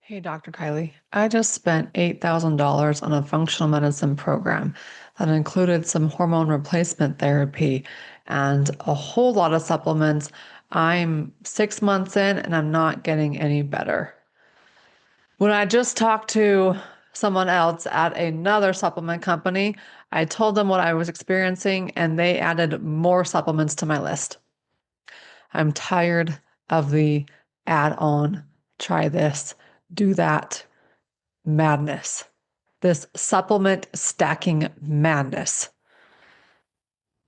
Hey, Dr. Kylie. I just spent $8,000 on a functional medicine program that included some hormone replacement therapy and a whole lot of supplements. I'm 6 months in and I'm not getting any better. When I just talked to someone else at another supplement company, I told them what I was experiencing and they added more supplements to my list. I'm tired of the add on, try this, do that madness, this supplement stacking madness.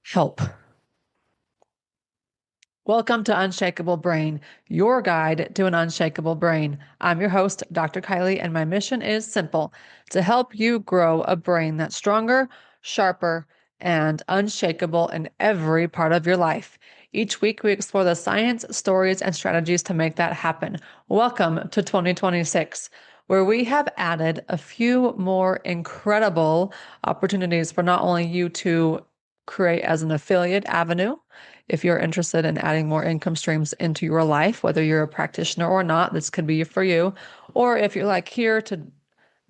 Help. Welcome to Unshakable Brain, your guide to an unshakable brain. I'm your host, Dr. Kylie, and my mission is simple: to help you grow a brain that's stronger, sharper, and unshakable in every part of your life. Each week, we explore the science, stories, and strategies to make that happen. Welcome to 2026, where we have added a few more incredible opportunities for not only you to create as an affiliate avenue. If you're interested in adding more income streams into your life, whether you're a practitioner or not, this could be for you. Or if you're like here to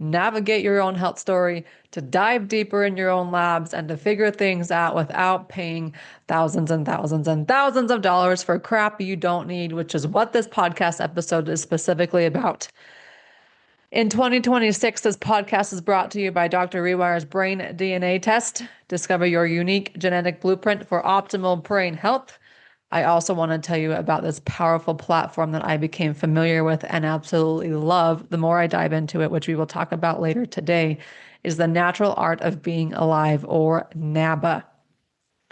navigate your own health story, to dive deeper in your own labs, and to figure things out without paying thousands and thousands and thousands of dollars for crap you don't need, which is what this podcast episode is specifically about. In 2026, this podcast is brought to you by Dr. Rewire's Brain DNA Test. Discover your unique genetic blueprint for optimal brain health. I also want to tell you about this powerful platform that I became familiar with and absolutely love the more I dive into it, which we will talk about later today, is the Natural Art of Being Alive, or NABA.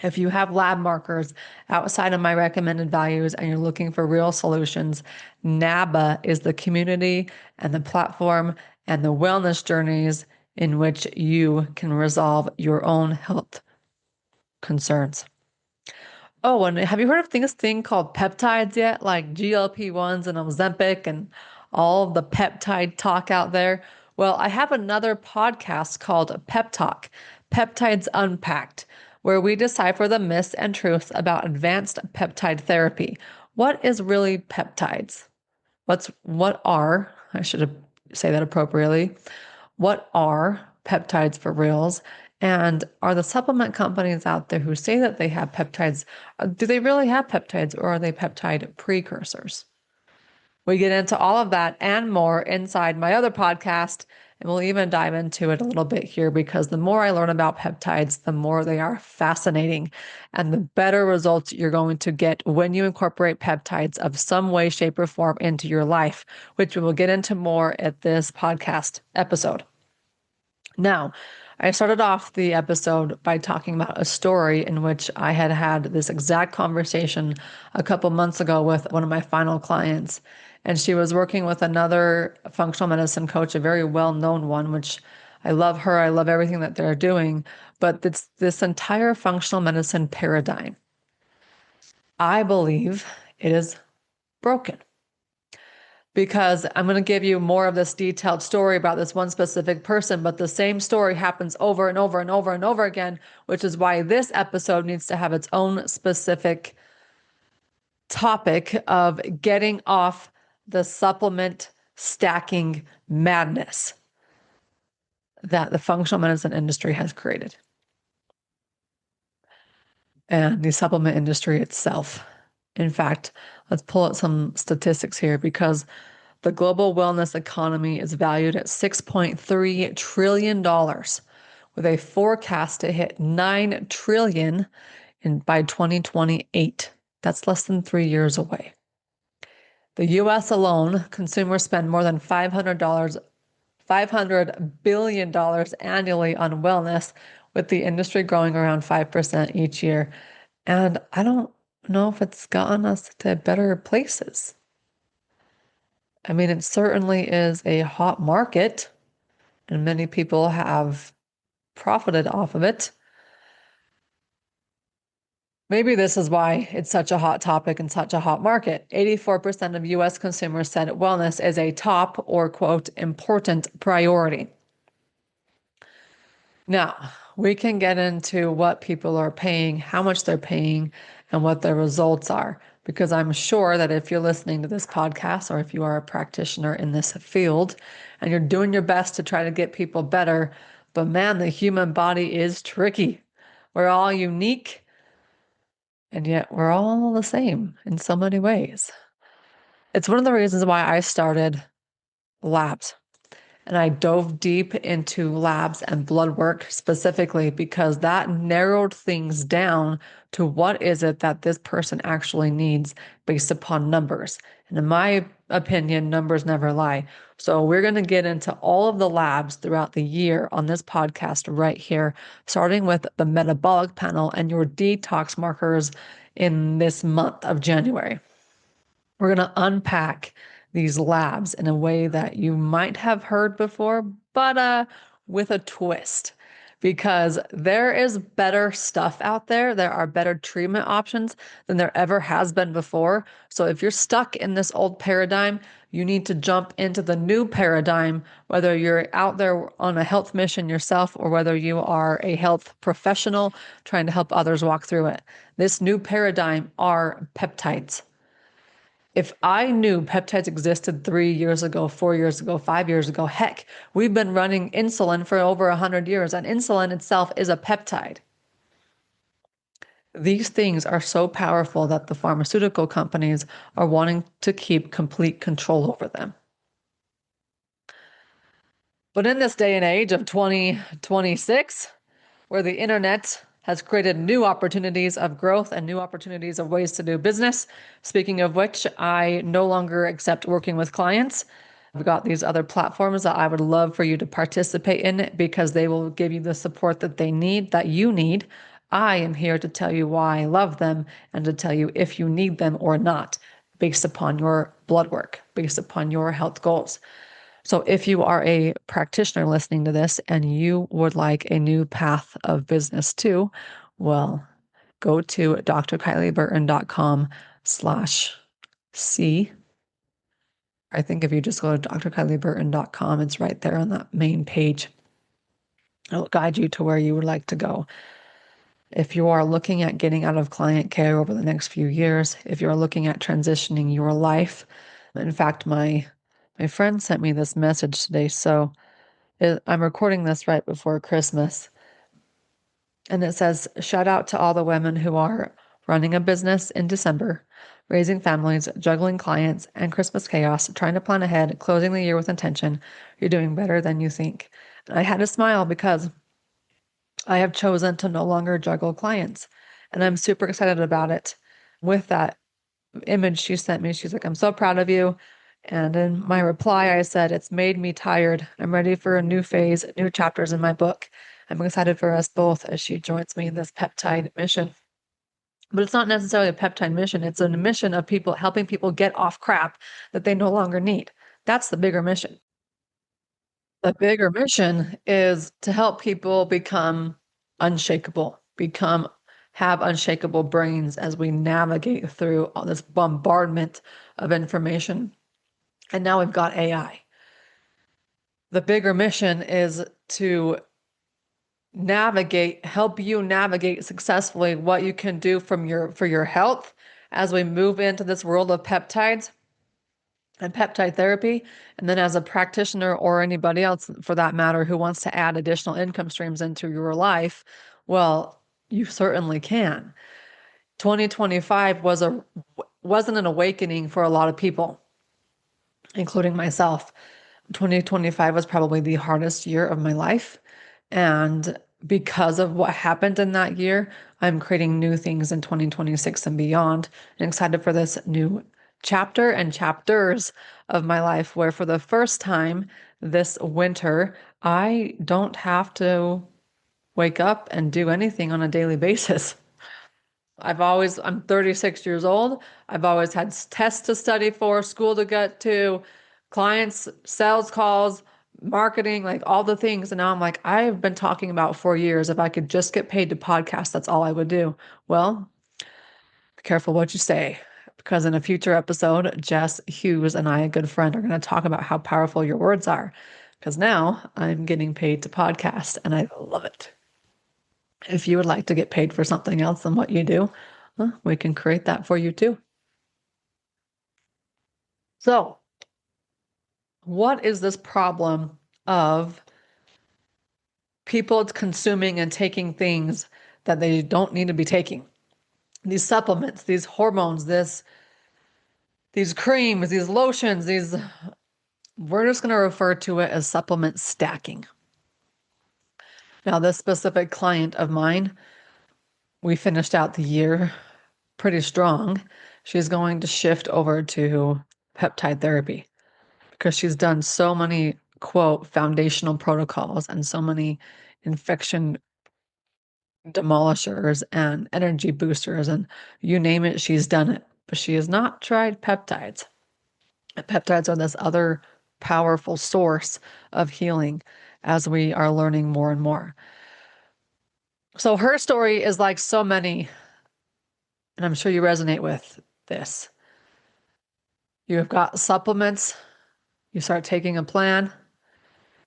If you have lab markers outside of my recommended values and you're looking for real solutions, NABA is the community and the platform and the wellness journeys in which you can resolve your own health concerns. Oh, and have you heard of this thing called peptides yet? Like GLP-1s and Ozempic and all of the peptide talk out there? Well, I have another podcast called Pep Talk, Peptides Unpacked, where we decipher the myths and truths about advanced peptide therapy. What is really peptides? I should say that appropriately. What are peptides for reals? And are the supplement companies out there who say that they have peptides, do they really have peptides, or are they peptide precursors? We get into all of that and more inside my other podcast, and we'll even dive into it a little bit here, because the more I learn about peptides, the more they are fascinating and the better results you're going to get when you incorporate peptides of some way, shape, or form into your life, which we will get into more at this podcast episode. Now, I started off the episode by talking about a story in which I had this exact conversation a couple months ago with one of my final clients. And she was working with another functional medicine coach, a very well-known one, which I love her. I love everything that they're doing. But it's this entire functional medicine paradigm, I believe it is broken. Because I'm going to give you more of this detailed story about this one specific person, but the same story happens over and over and over and over again, which is why this episode needs to have its own specific topic of getting off the supplement stacking madness that the functional medicine industry has created, and the supplement industry itself. In fact, let's pull out some statistics here, because the global wellness economy is valued at $6.3 trillion, with a forecast to hit $9 trillion by 2028. That's less than 3 years away. The US alone, consumers spend more than $500 billion annually on wellness, with the industry growing around 5% each year. And I don't know if it's gotten us to better places. I mean, it certainly is a hot market, and many people have profited off of it. Maybe this is why it's such a hot topic and such a hot market. 84% of US consumers said wellness is a top or, quote, important priority. Now, we can get into what people are paying, how much they're paying, and what their results are. because I'm sure that if you're listening to this podcast or if you are a practitioner in this field and you're doing your best to try to get people better, but man, the human body is tricky. We're all unique, and yet we're all the same in so many ways. It's one of the reasons why I started labs. And I dove deep into labs and blood work specifically because that narrowed things down to what is it that this person actually needs based upon numbers. And in my opinion, numbers never lie. So we're going to get into all of the labs throughout the year on this podcast right here, starting with the metabolic panel and your detox markers in this month of January. We're going to unpack these labs in a way that you might have heard before, but with a twist. Because there is better stuff out there. There are better treatment options than there ever has been before. So if you're stuck in this old paradigm, you need to jump into the new paradigm, whether you're out there on a health mission yourself or whether you are a health professional trying to help others walk through it. This new paradigm are peptides. If I knew peptides existed 3 years ago, 4 years ago, 5 years ago, heck, we've been running insulin for over 100 years, and insulin itself is a peptide. These things are so powerful that the pharmaceutical companies are wanting to keep complete control over them. But in this day and age of 2026, where the internet has created new opportunities of growth and new opportunities of ways to do business. Speaking of which, I no longer accept working with clients. I've got these other platforms that I would love for you to participate in because they will give you the support that they need, that you need. I am here to tell you why I love them and to tell you if you need them or not, based upon your blood work, based upon your health goals. So if you are a practitioner listening to this and you would like a new path of business too, well, go to drkylieburton.com/C. I think if you just go to drkylieburton.com, it's right there on that main page. It'll guide you to where you would like to go. If you are looking at getting out of client care over the next few years, if you're looking at transitioning your life, in fact, my friend sent me this message today. So I'm recording this right before Christmas. And it says, shout out to all the women who are running a business in December, raising families, juggling clients, and Christmas chaos, trying to plan ahead, closing the year with intention. You're doing better than you think. And I had to smile because I have chosen to no longer juggle clients. And I'm super excited about it. With that image she sent me, she's like, I'm so proud of you. And in my reply, I said, it's made me tired. I'm ready for a new phase, new chapters in my book. I'm excited for us both as she joins me in this peptide mission. But it's not necessarily a peptide mission. It's a mission of people helping people get off crap that they no longer need. That's the bigger mission. The bigger mission is to help people become unshakable, have unshakable brains as we navigate through all this bombardment of information. And now we've got AI. The bigger mission is to help you navigate successfully what you can do for your health as we move into this world of peptides and peptide therapy. And then as a practitioner or anybody else for that matter who wants to add additional income streams into your life, well, you certainly can. 2025 wasn't an awakening for a lot of people, including myself. 2025 was probably the hardest year of my life. And because of what happened in that year, I'm creating new things in 2026 and beyond, and excited for this new chapter and chapters of my life where for the first time this winter, I don't have to wake up and do anything on a daily basis. I'm 36 years old. I've always had tests to study for, school to get to, clients, sales calls, marketing, like all the things. And now I'm like, I've been talking about for years, if I could just get paid to podcast, that's all I would do. Well, be careful what you say, because in a future episode, Jess Hughes and I, a good friend, are going to talk about how powerful your words are. Because now I'm getting paid to podcast and I love it. If you would like to get paid for something else than what you do, well, we can create that for you too. So, what is this problem of people consuming and taking things that they don't need to be taking? These supplements, these hormones, these creams, these lotions, we're just going to refer to it as supplement stacking. Now, this specific client of mine, we finished out the year pretty strong. She's going to shift over to peptide therapy because she's done so many, quote, foundational protocols and so many infection demolishers and energy boosters, and you name it, she's done it. But she has not tried peptides. Peptides are this other powerful source of healing as we are learning more and more. So her story is like so many, and I'm sure you resonate with this. You have got supplements, you start taking a plan,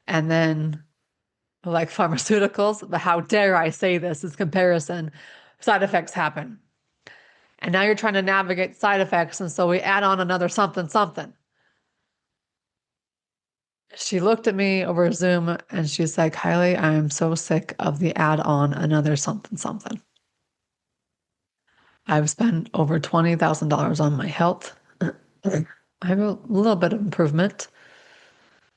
and then like pharmaceuticals, but how dare I say this is comparison, side effects happen. And now you're trying to navigate side effects, and so we add on another something, something. She looked at me over Zoom and she's like, Kylie, I am so sick of the add on another something, something. I've spent over $20,000 on my health. I have a little bit of improvement,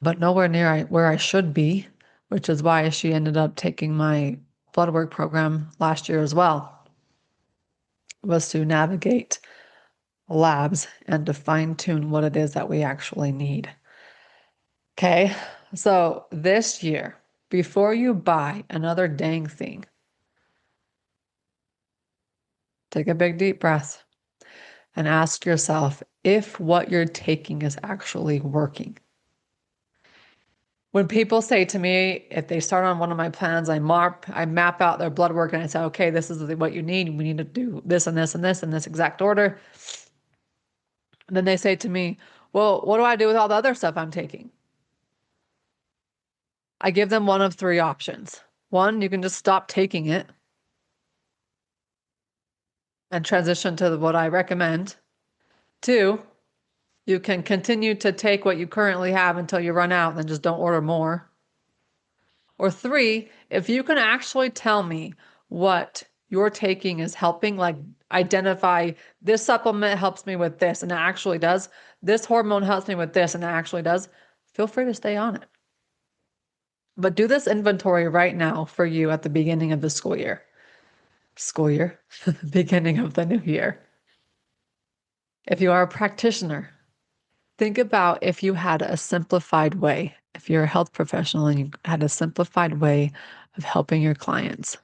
but nowhere near where I should be, which is why she ended up taking my blood work program last year as well, was to navigate labs and to fine tune what it is that we actually need. Okay, so this year, before you buy another dang thing, take a big deep breath and ask yourself if what you're taking is actually working. When people say to me, if they start on one of my plans, I map out their blood work and I say, okay, this is what you need. We need to do this and this and this in this exact order. And then they say to me, well, what do I do with all the other stuff I'm taking? I give them one of three options. One, you can just stop taking it and transition to what I recommend. Two, you can continue to take what you currently have until you run out and then just don't order more. Or three, if you can actually tell me what you're taking is helping, like identify this supplement helps me with this and it actually does, this hormone helps me with this and it actually does, feel free to stay on it. But do this inventory right now for you at the beginning of the school year. Beginning of the new year. If you are a practitioner, think about if you had a simplified way, if you're a health professional and you had a simplified way of helping your clients.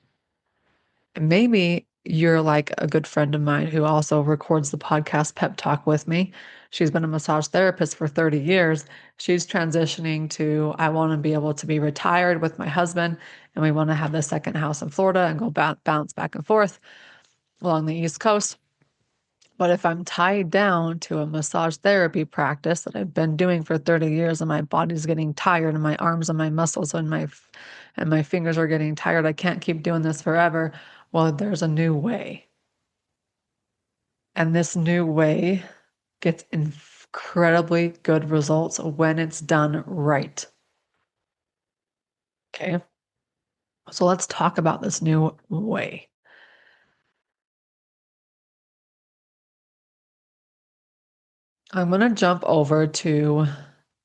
And maybe you're like a good friend of mine who also records the podcast Pep Talk with me. She's been a massage therapist for 30 years. She's transitioning to, I want to be able to be retired with my husband, and we want to have the second house in Florida and go bounce back and forth along the East Coast. But if I'm tied down to a massage therapy practice that I've been doing for 30 years and my body's getting tired and my arms and my muscles and my fingers are getting tired, I can't keep doing this forever. Well, there's a new way. And this new way gets incredibly good results when it's done right. Okay. So let's talk about this new way. I'm going to jump over to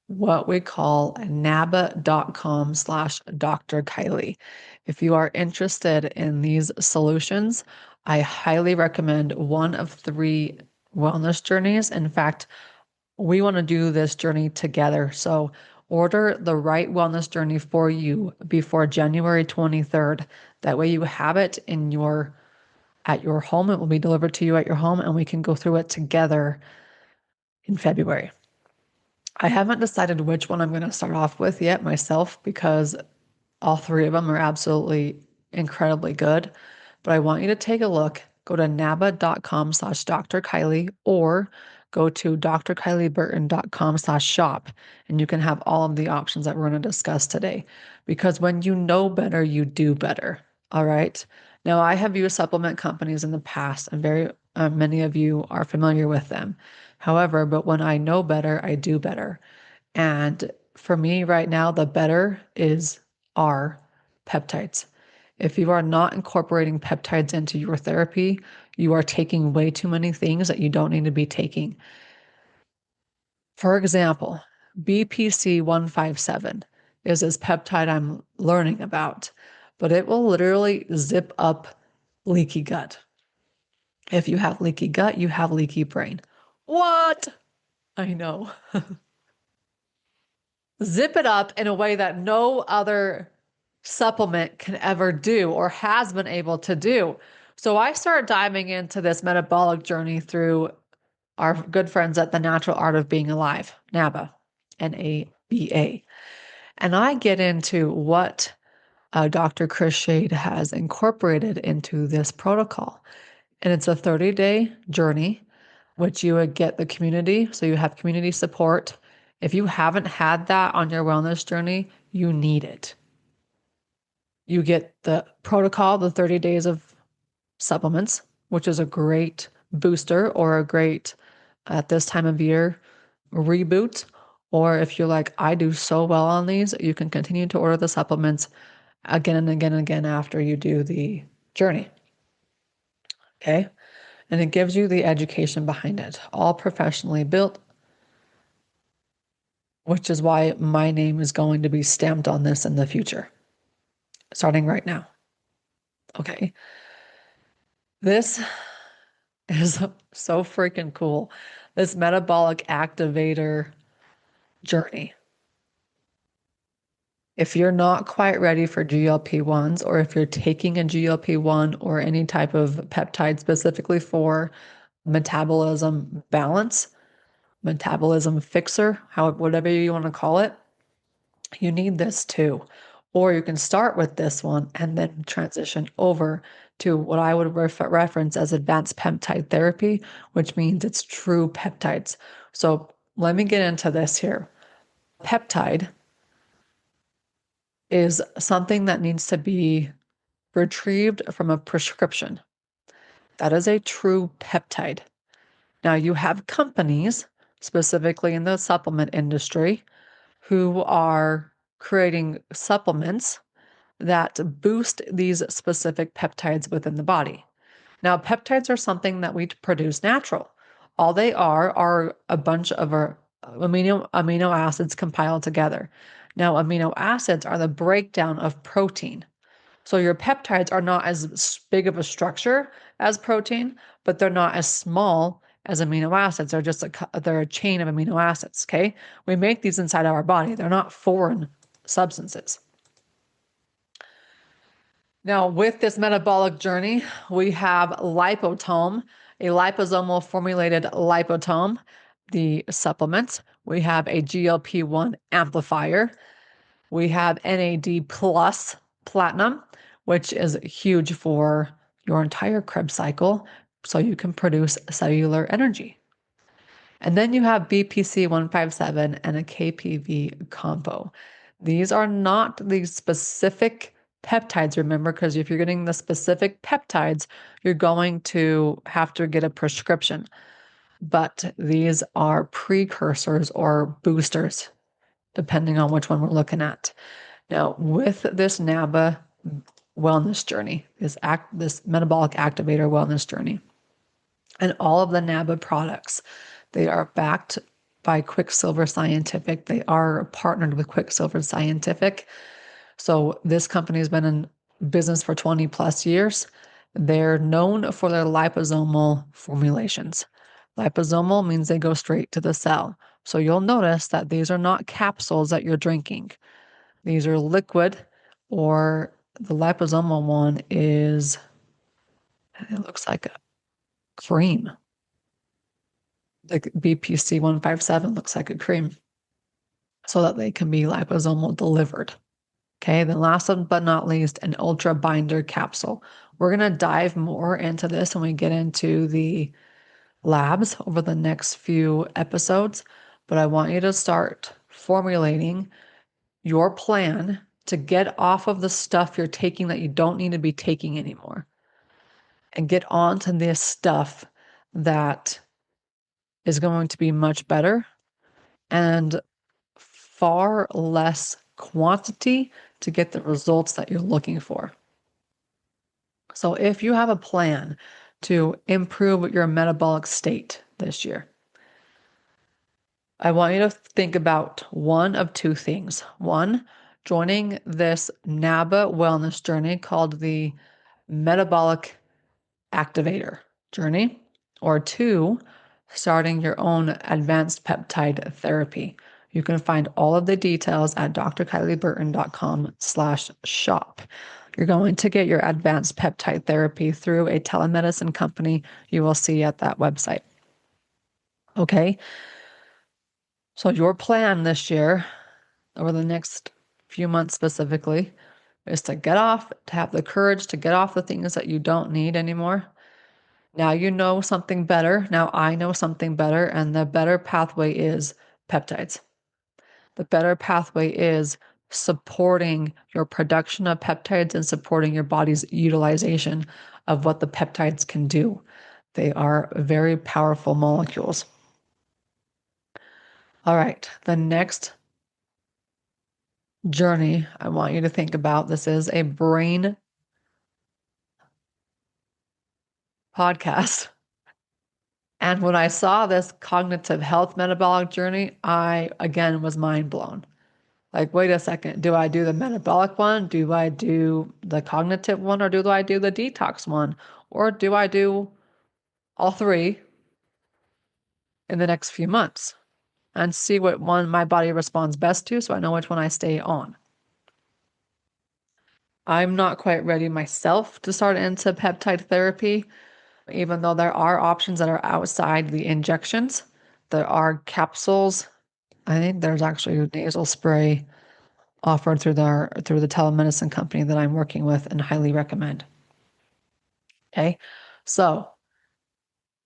what we call naba.com/Dr. Kylie. If you are interested in these solutions, I highly recommend one of three wellness journeys. In fact, we want to do this journey together. So order the right wellness journey for you before January 23rd. That way you have it at your home. It will be delivered to you at your home and we can go through it together in February. I haven't decided which one I'm going to start off with yet myself because all three of them are absolutely incredibly good. But I want you to take a look. Go to naba.com/Dr. Kylie or go to drkylieburton.com/shop and you can have all of the options that we're going to discuss today. Because when you know better, you do better. All right. Now, I have used supplement companies in the past. I'm very Many of you are familiar with them. However, but when I know better, I do better. And for me right now, the better are peptides. If you are not incorporating peptides into your therapy, you are taking way too many things that you don't need to be taking. For example, BPC 157 is this peptide I'm learning about, but it will literally zip up leaky gut. If you have leaky gut, you have leaky brain. What? I know. Zip it up in a way that no other supplement can ever do or has been able to do. So I started diving into this metabolic journey through our good friends at the Natural Art of Being Alive, NABA, NABA. And I get into what Dr. Chris Shade has incorporated into this protocol. And it's a 30-day journey, which you would get the community. So you have community support. If you haven't had that on your wellness journey, you need it. You get the protocol, the 30 days of supplements, which is a great booster or a great, at this time of year, reboot. Or if you're like, I do so well on these, you can continue to order the supplements again and again and again after you do the journey. Okay. And it gives you the education behind it, all professionally built, which is why my name is going to be stamped on this in the future, starting right now. Okay. This is so freaking cool. This metabolic activator journey. If you're not quite ready for GLP-1s, or if you're taking a GLP-1 or any type of peptide specifically for metabolism balance, metabolism fixer, whatever you want to call it, you need this too. Or you can start with this one and then transition over to what I would reference as advanced peptide therapy, which means it's true peptides. So let me get into this here. Peptide is something that needs to be retrieved from a prescription. That is a true peptide. Now, you have companies, specifically in the supplement industry, who are creating supplements that boost these specific peptides within the body. Now, peptides are something that we produce natural. All they are a bunch of our amino acids compiled together. Now, amino acids are the breakdown of protein. So your peptides are not as big of a structure as protein, but they're not as small as amino acids. They're a chain of amino acids, okay? We make these inside our body. They're not foreign substances. Now, with this metabolic journey, we have lipotome, a liposomal formulated lipotome, the supplements. We have a GLP-1 amplifier. We have NAD plus platinum, which is huge for your entire Krebs cycle, so you can produce cellular energy. And then you have BPC 157 and a KPV combo. These are not the specific peptides, remember, because if you're getting the specific peptides, you're going to have to get a prescription. But these are precursors or boosters, depending on which one we're looking at. Now, with this NABA wellness journey, this metabolic activator wellness journey, and all of the NABA products, they are backed by Quicksilver Scientific. They are partnered with Quicksilver Scientific. So this company has been in business for 20 plus years. They're known for their liposomal formulations. Liposomal means they go straight to the cell. So you'll notice that these are not capsules that you're drinking. These are liquid, or the liposomal one it looks like a cream. The BPC 157 looks like a cream, so that they can be liposomal delivered. Okay, then last but not least, an ultra binder capsule. We're going to dive more into this when we get into the labs over the next few episodes, but I want you to start formulating your plan to get off of the stuff you're taking that you don't need to be taking anymore and get onto this stuff that is going to be much better and far less quantity to get the results that you're looking for. So if you have a plan to improve your metabolic state this year, I want you to think about one of two things. One, joining this NABA wellness journey called the Metabolic Activator Journey, or two, starting your own advanced peptide therapy. You can find all of the details at drkylieburton.com/shop. You're going to get your advanced peptide therapy through a telemedicine company you will see at that website. Okay. So your plan this year, over the next few months specifically, is to have the courage to get off the things that you don't need anymore. Now you know something better. Now I know something better, and the better pathway is peptides. The better pathway is supporting your production of peptides and supporting your body's utilization of what the peptides can do. They are very powerful molecules. All right, the next journey I want you to think about, this is a brain podcast. And when I saw this cognitive health metabolic journey, I again was mind blown. Like, wait a second, do I do the metabolic one? Do I do the cognitive one? Or do I do the detox one? Or do I do all three in the next few months and see what one my body responds best to so I know which one I stay on? I'm not quite ready myself to start into peptide therapy, even though there are options that are outside the injections. There are capsules. I think there's actually a nasal spray offered through the telemedicine company that I'm working with and highly recommend. Okay, so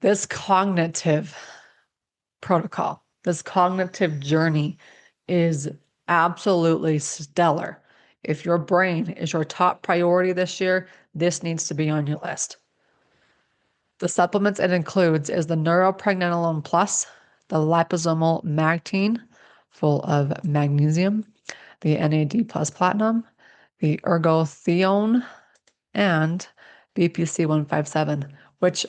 this cognitive protocol, this cognitive journey is absolutely stellar. If your brain is your top priority this year, this needs to be on your list. The supplements it includes is the neuropregnenolone plus, the liposomal magtine, full of magnesium, the NAD plus platinum, the ergothioneine, and BPC 157, which,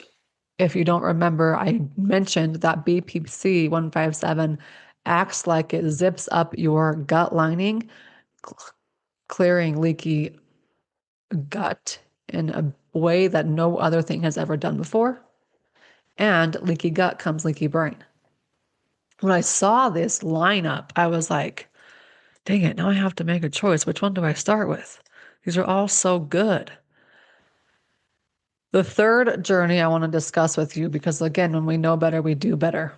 if you don't remember, I mentioned that BPC 157 acts like it zips up your gut lining, clearing leaky gut in a way that no other thing has ever done before. And leaky gut comes leaky brain. When I saw this lineup, I was like, dang it, now I have to make a choice. Which one do I start with? These are all so good. The third journey I want to discuss with you, because again, when we know better, we do better.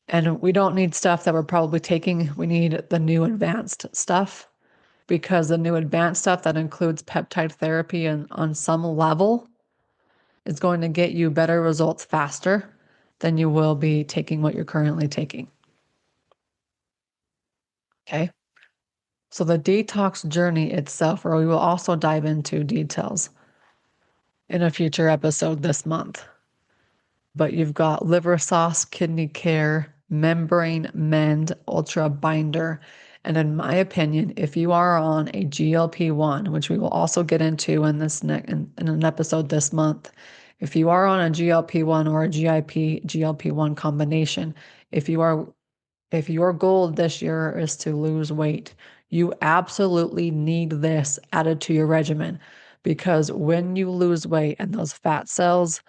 And we don't need stuff that we're probably taking. We need the new advanced stuff, because the new advanced stuff that includes peptide therapy and on some level is going to get you better results faster than you will be taking what you're currently taking. Okay. So the detox journey itself, where we will also dive into details in a future episode this month. But you've got liver sauce, kidney care, membrane mend, ultra binder. And in my opinion, if you are on a GLP-1, which we will also get into in an episode this month, if you are on a GLP-1 or a GLP-1 combination, if your goal this year is to lose weight, you absolutely need this added to your regimen, because when you lose weight and those fat cells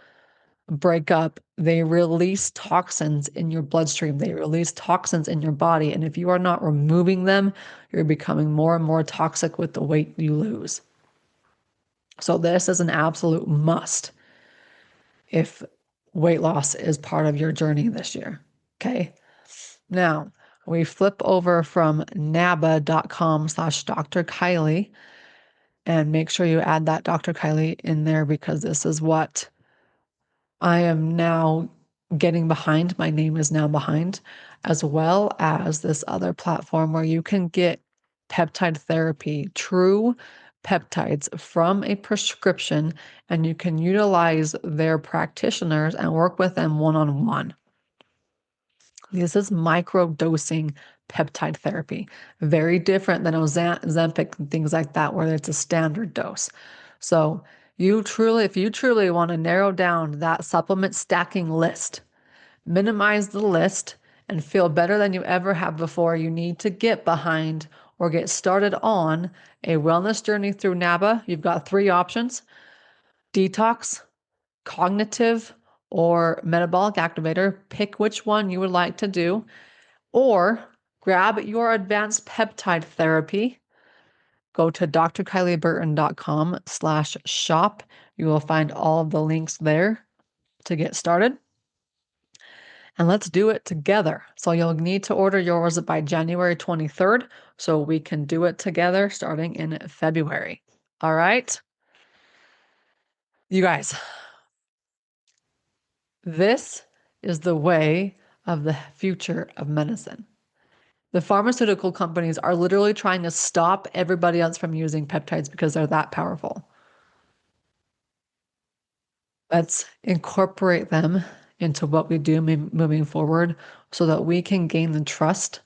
break up, they release toxins in your bloodstream. They release toxins in your body. And if you are not removing them, you're becoming more and more toxic with the weight you lose. So this is an absolute must if weight loss is part of your journey this year. Okay. Now we flip over from naba.com/Dr. Kylie, and make sure you add that Dr. Kylie in there, because this is what I am now getting behind. My name is now behind, as well as this other platform where you can get peptide therapy, true peptides from a prescription, and you can utilize their practitioners and work with them one-on-one. This is micro-dosing peptide therapy, very different than Ozempic and things like that, where it's a standard dose. So if you truly want to narrow down that supplement stacking list, minimize the list, and feel better than you ever have before, you need to get behind or get started on a wellness journey through NABA. You've got 3 options: detox, cognitive, or metabolic activator. Pick which one you would like to do, or grab your advanced peptide therapy. Go to drkylieburton.com/shop. You will find all of the links there to get started. And let's do it together. So you'll need to order yours by January 23rd so we can do it together starting in February. All right? You guys, this is the way of the future of medicine. The pharmaceutical companies are literally trying to stop everybody else from using peptides because they're that powerful. Let's incorporate them into what we do moving forward so that we can gain the trust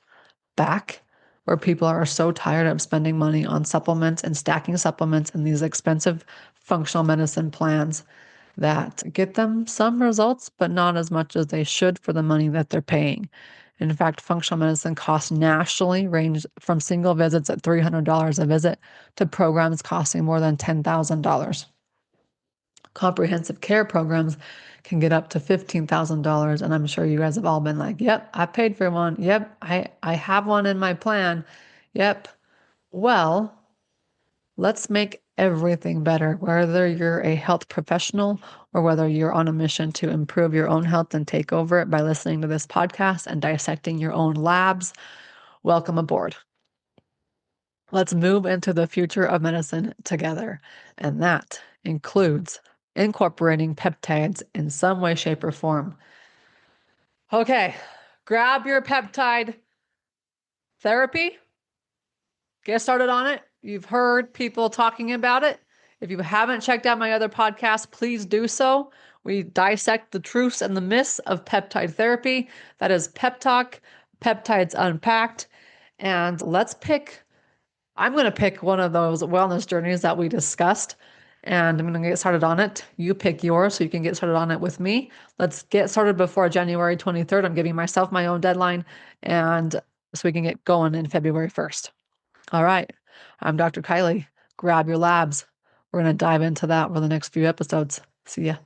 back, where people are so tired of spending money on supplements and stacking supplements and these expensive functional medicine plans that get them some results, but not as much as they should for the money that they're paying. In fact, functional medicine costs nationally range from single visits at $300 a visit to programs costing more than $10,000. Comprehensive care programs can get up to $15,000. And I'm sure you guys have all been like, yep, I paid for one. Yep, I have one in my plan. Yep. Well, let's make everything better, whether you're a health professional or whether you're on a mission to improve your own health and take over it by listening to this podcast and dissecting your own labs. Welcome aboard. Let's move into the future of medicine together. And that includes incorporating peptides in some way, shape, or form. Okay, grab your peptide therapy. Get started on it. You've heard people talking about it. If you haven't checked out my other podcasts, please do so. We dissect the truths and the myths of peptide therapy. That is Pep Talk, Peptides Unpacked. And I'm going to pick one of those wellness journeys that we discussed, and I'm going to get started on it. You pick yours so you can get started on it with me. Let's get started before January 23rd. I'm giving myself my own deadline, and so we can get going in February 1st. All right. I'm Dr. Kylie. Grab your labs. We're going to dive into that for the next few episodes. See ya.